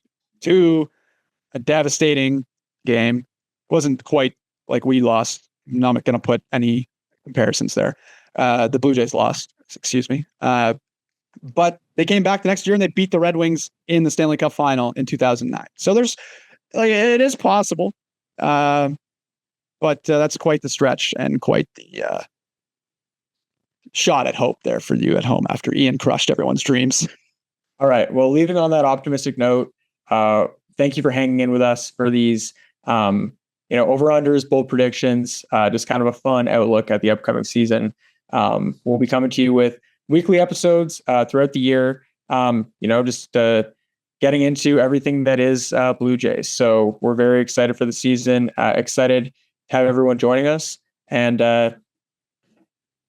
S2: a devastating game. Wasn't quite like we lost. I'm not going to put any comparisons there. The Blue Jays lost, excuse me. But they came back the next year and they beat the Red Wings in the Stanley Cup final in 2009. So it is possible. But that's quite the stretch and quite the shot at hope there for you at home after Ian crushed everyone's dreams.
S1: All right. Well, leaving on that optimistic note, thank you for hanging in with us for these, over-unders, bold predictions, just kind of a fun outlook at the upcoming season. We'll be coming to you with weekly episodes throughout the year, just getting into everything that is Blue Jays. So we're very excited for the season, excited to have everyone joining us, and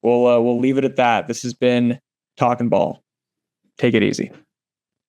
S1: we'll leave it at that. This has been Talking Ball. Take it easy.